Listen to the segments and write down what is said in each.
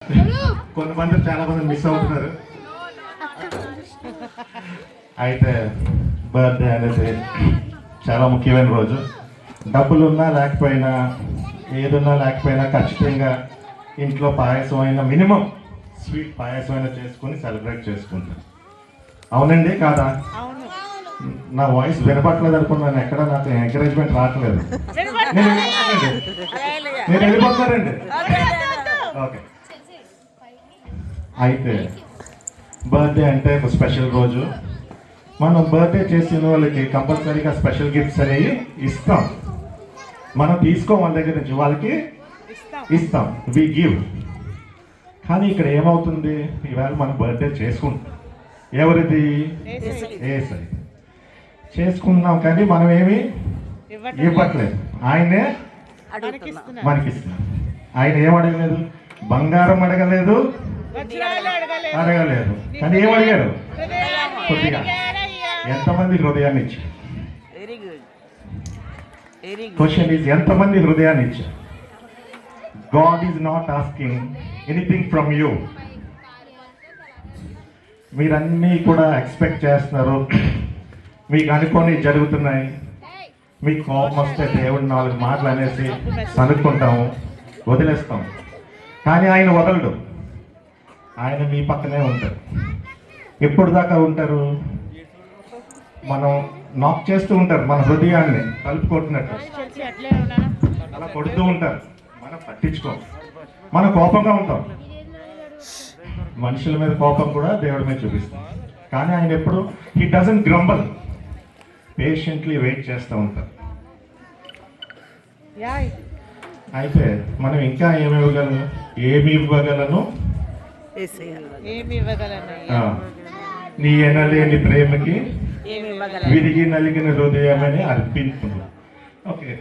కొంతమంది చాలా మంది మిస్ అవుతున్నారు. అయితే బర్త్డే అనేది చాలా ముఖ్యమైన రోజు. డబ్బులున్నా లేకపోయినా ఏదున్నా లేకపోయినా ఖచ్చితంగా ఇంట్లో పాయసం అయినా మినిమం స్వీట్ పాయసం అయినా చేసుకొని సెలబ్రేట్ చేసుకుంటారు. అవునండి కాదా? నా వాయిస్ వినపట్లేదు అనుకున్నాను. ఎక్కడ నాకు ఎంకరేజ్మెంట్ రావట్లేదు. నేను వెళ్ళిపోతానండి. ఓకే, అయితే బర్త్డే అంటే ఒక స్పెషల్ రోజు. మనం బర్త్డే చేసిన వాళ్ళకి కంపల్సరీగా స్పెషల్ గిఫ్ట్స్ అనేవి ఇస్తాం. మనం తీసుకోం వాళ్ళ దగ్గర నుంచి, వాళ్ళకి ఇస్తాం. We give. కానీ ఇక్కడ ఏమవుతుంది, ఈవేళ మనం బర్త్డే చేసుకుంటాం. ఎవరిది? యేసయ్య. చేసుకున్నాం కానీ మనం ఏమి ఇవ్వట్లేదు, ఆయనే మనకిస్తున్నాం. ఆయన ఏం అడగలేదు, బంగారం అడగలేదు, అడగలేదు. కానీ ఏం అడిగారు? కొద్దిగా. ఎంతమంది హృదయాన్ని ఇచ్చారు? క్వశ్చన్ ఈజ్ ఎంతమంది హృదయాన్ని ఇచ్చారు? God is not asking anything from you. మీరన్నీ కూడా ఎక్స్పెక్ట్ చేస్తున్నారు, మీకు అనుకోని జరుగుతున్నాయి. మీకు కోపం వస్తే దేవుడు 4 మాటలు అనేసి అనుకుంటాము, వదిలేస్తాం. కానీ ఆయన వదలడు, ఆయన మీ పక్కనే ఉంటారు. ఎప్పుడు దాకా ఉంటారు? మనం నాక్ చేస్తూ ఉంటారు, మన హృదయాన్ని తలుపు కొట్టినట్టు అలా కొడుతూ ఉంటారు. మనం పట్టించుకోం, మనం కోపంగా ఉంటాం. మనుషుల మీద కోపం కూడా దేవుడి మీద చూపిస్తాం. కానీ ఆయన ఎప్పుడు హీ డజంట్ గ్రంబల్, పేషెంట్లీ వెయిట్ చేస్తూ ఉంటారు. అయితే మనం ఇంకా ఏమి ఇవ్వగలను? నీ ఎనలేని ప్రేమకి విరిగి నలిగిన హృదయమని అర్పించును. ఓకే,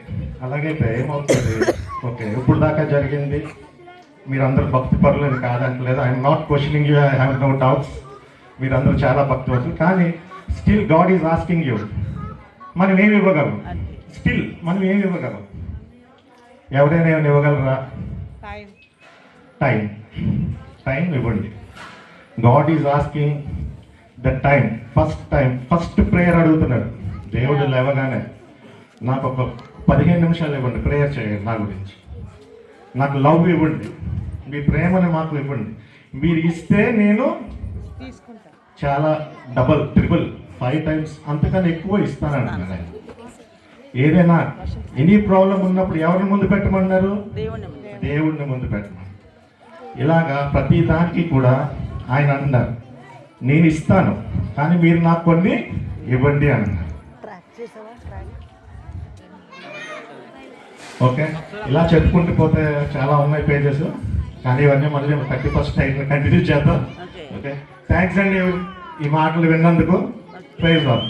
అలాగైతే ఏమవుతుంది? ఓకే, ఇప్పుడు దాకా జరిగింది, మీరందరూ భక్తి పరులని కాదంటలేదు. I'm not questioning you, I have no doubts. మీరందరూ చాలా భక్తిపరులు. కానీ still God is asking you, మనం ఏమి ఇవ్వగలం? స్టిల్ మనం ఏమి ఇవ్వగలం? ఎవరైనా ఏమైనా ఇవ్వగలరా? టైం. టైం ఇవ్వండి. God is asking the time. First prayer అడుగుతున్నాడు దేవుడు లేవగానే. నాకు ఒక 15 నిమిషాలు ఇవ్వండి, ప్రేయర్ చేయండి నా గురించి. నాకు లవ్ ఇవ్వండి, మీ ప్రేమని మాకు ఇవ్వండి. మీరు ఇస్తే నేను చాలా డబల్, ట్రిపుల్, 5 times అంతకన్నా ఎక్కువ ఇస్తానంటున్నాను ఆయన. ఏదైనా ఎనీ ప్రాబ్లం ఉన్నప్పుడు ఎవరిని ముందు పెట్టమన్నారు? దేవుడిని ముందు పెట్టమన్నారు. ఇలాగా ప్రతి దానికి కూడా ఆయన అంటున్నారు, నేను ఇస్తాను కానీ మీరు నాకు కొన్ని ఇవ్వండి అన్నారు. ఓకే, ఇలా చెప్పుకుంటూ పోతే చాలా ఉన్నాయి పేజెస్, కానీ ఇవన్నీ మళ్ళీ 31st నైట్ కంటిన్యూ చేద్దాం. ఓకే, థ్యాంక్స్ అండి ఈ మాటలు విన్నందుకు. Praise lord.